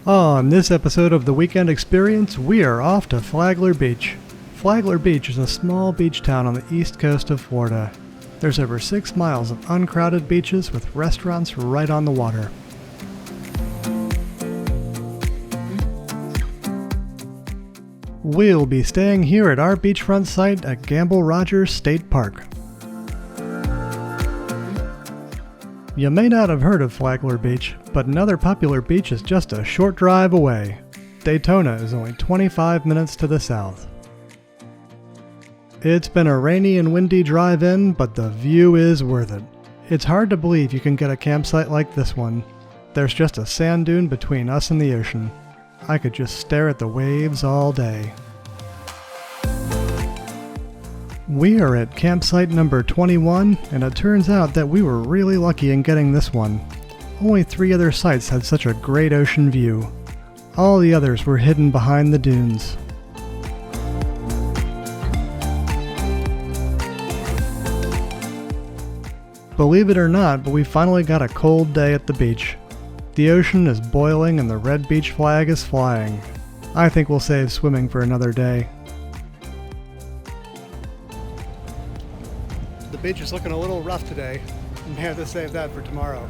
On this episode of The Weekend Experience, we are off to Flagler Beach. Flagler Beach is a small beach town on the east coast of Florida. There's over 6 miles of uncrowded beaches with restaurants right on the water. We'll be staying here at our beachfront site at Gamble Rodgers State Park. You may not have heard of Flagler Beach, but another popular beach is just a short drive away. Daytona is only 25 minutes to the south. It's been a rainy and windy drive in, but the view is worth it. It's hard to believe you can get a campsite like this one. There's just a sand dune between us and the ocean. I could just stare at the waves all day. We are at campsite number 21, and it turns out that we were really lucky in getting this one. Only 3 other sites had such a great ocean view. All the others were hidden behind the dunes. Believe it or not, but we finally got a cold day at the beach. The ocean is boiling and the red beach flag is flying. I think we'll save swimming for another day. The beach is looking a little rough today. We may have to save that for tomorrow.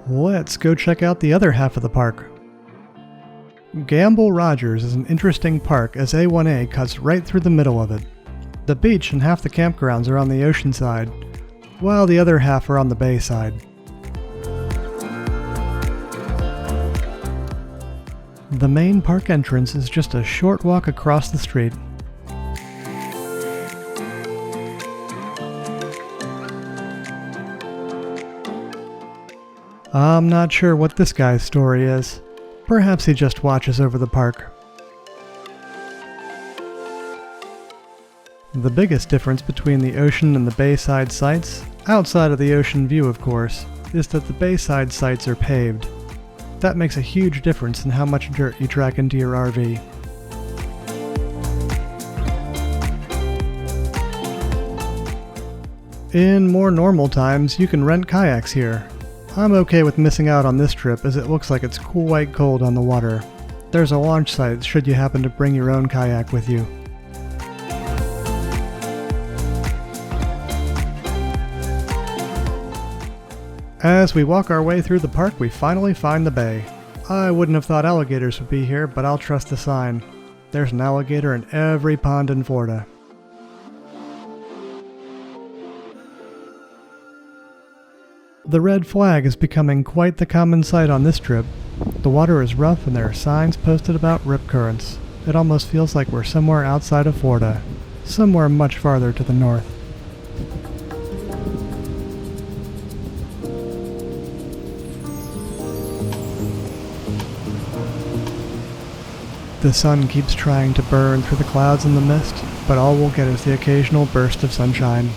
Let's go check out the other half of the park. Gamble Rodgers is an interesting park as A1A cuts right through the middle of it. The beach and half the campgrounds are on the ocean side, while the other half are on the bay side. The main park entrance is just a short walk across the street. I'm not sure what this guy's story is. Perhaps he just watches over the park. The biggest difference between the ocean and the bayside sites, outside of the ocean view of course, is that the bayside sites are paved. That makes a huge difference in how much dirt you track into your RV. In more normal times, you can rent kayaks here. I'm okay with missing out on this trip as it looks like it's quite cold on the water. There's a launch site should you happen to bring your own kayak with you. As we walk our way through the park, we finally find the bay. I wouldn't have thought alligators would be here, but I'll trust the sign. There's an alligator in every pond in Florida. The red flag is becoming quite the common sight on this trip. The water is rough and there are signs posted about rip currents. It almost feels like we're somewhere outside of Florida, somewhere much farther to the north. The sun keeps trying to burn through the clouds and the mist, but all we'll get is the occasional burst of sunshine.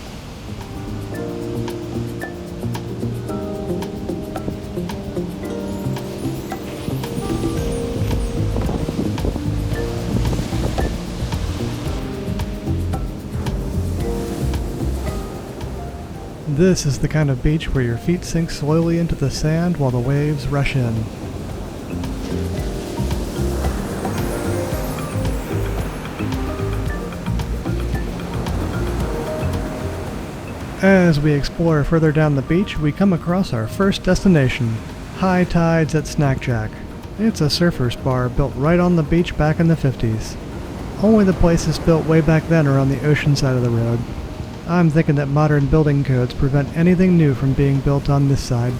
This is the kind of beach where your feet sink slowly into the sand while the waves rush in. As we explore further down the beach, we come across our first destination, High Tides at Snack Shack. It's a surfer's bar built right on the beach back in the 50s. Only the places built way back then are on the ocean side of the road. I'm thinking that modern building codes prevent anything new from being built on this side.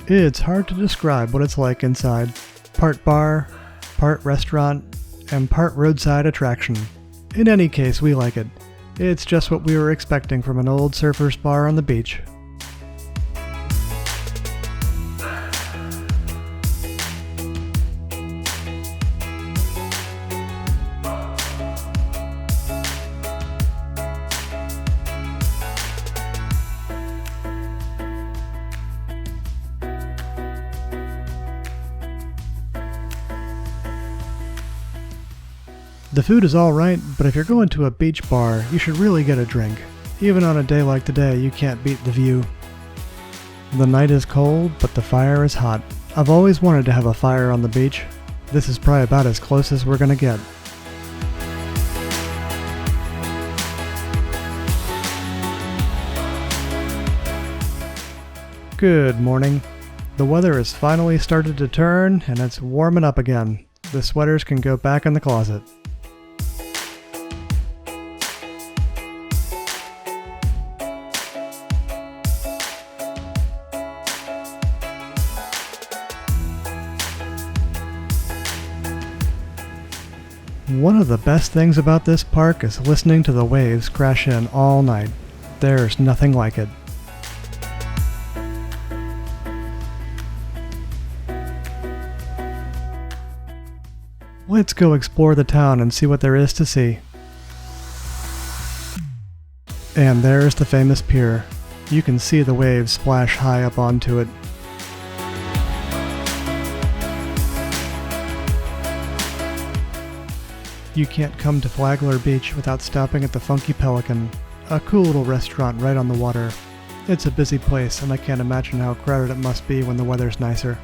It's hard to describe what it's like inside. Part bar, part restaurant, and part roadside attraction. In any case, we like it. It's just what we were expecting from an old surfer's bar on the beach. The food is alright, but if you're going to a beach bar, you should really get a drink. Even on a day like today, you can't beat the view. The night is cold, but the fire is hot. I've always wanted to have a fire on the beach. This is probably about as close as we're gonna get. Good morning. The weather has finally started to turn, and it's warming up again. The sweaters can go back in the closet. One of the best things about this park is listening to the waves crash in all night. There's nothing like it. Let's go explore the town and see what there is to see. And there's the famous pier. You can see the waves splash high up onto it. You can't come to Flagler Beach without stopping at the Funky Pelican, a cool little restaurant right on the water. It's a busy place, and I can't imagine how crowded it must be when the weather's nicer.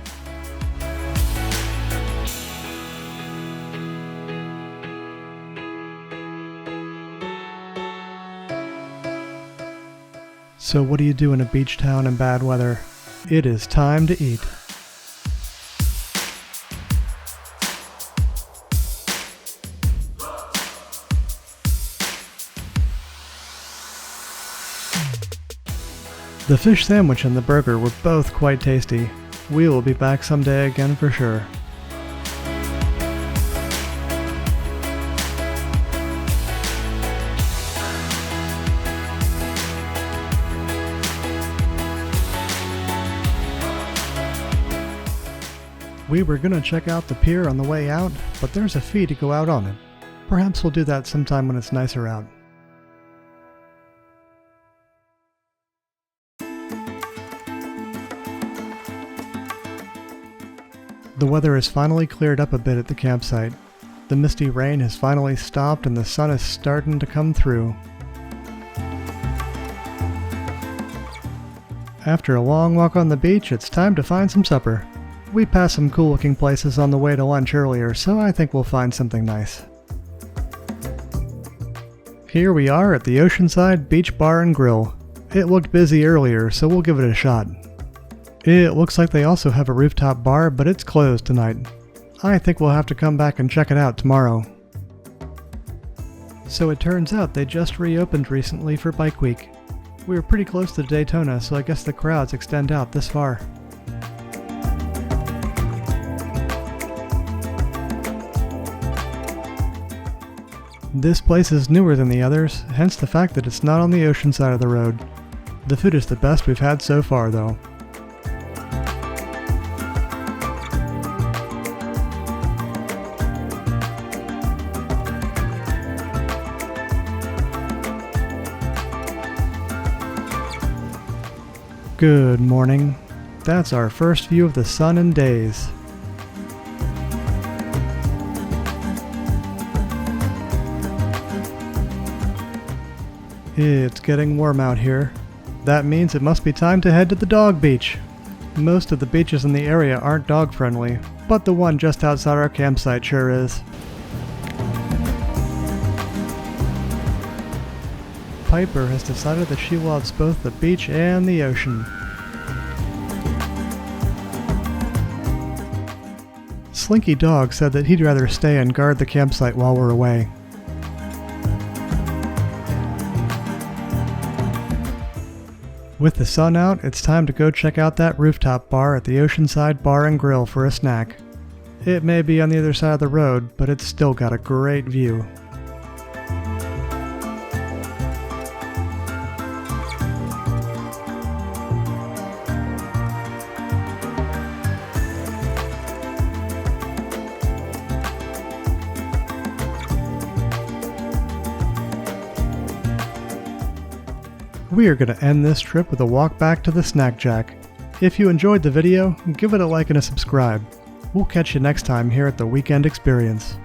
So what do you do in a beach town in bad weather? It is time to eat. The fish sandwich and the burger were both quite tasty. We will be back someday again for sure. We were gonna check out the pier on the way out, but there's a fee to go out on it. Perhaps we'll do that sometime when it's nicer out. The weather has finally cleared up a bit at the campsite. The misty rain has finally stopped and the sun is starting to come through. After a long walk on the beach, it's time to find some supper. We passed some cool looking places on the way to lunch earlier, so I think we'll find something nice. Here we are at the Oceanside Bar and Grill. It looked busy earlier, so we'll give it a shot. It looks like they also have a rooftop bar, but it's closed tonight. I think we'll have to come back and check it out tomorrow. So it turns out they just reopened recently for Bike Week. We were pretty close to Daytona, so I guess the crowds extend out this far. This place is newer than the others, hence the fact that it's not on the ocean side of the road. The food is the best we've had so far, though. Good morning. That's our first view of the sun in days. It's getting warm out here. That means it must be time to head to the dog beach. Most of the beaches in the area aren't dog friendly, but the one just outside our campsite sure is. Piper has decided that she loves both the beach and the ocean. Slinky Dog said that he'd rather stay and guard the campsite while we're away. With the sun out, it's time to go check out that rooftop bar at the Oceanside Bar and Grill for a snack. It may be on the other side of the road, but it's still got a great view. We are going to end this trip with a walk back to the Snack Shack. If you enjoyed the video, give it a like and a subscribe. We'll catch you next time here at the Weekend Experience.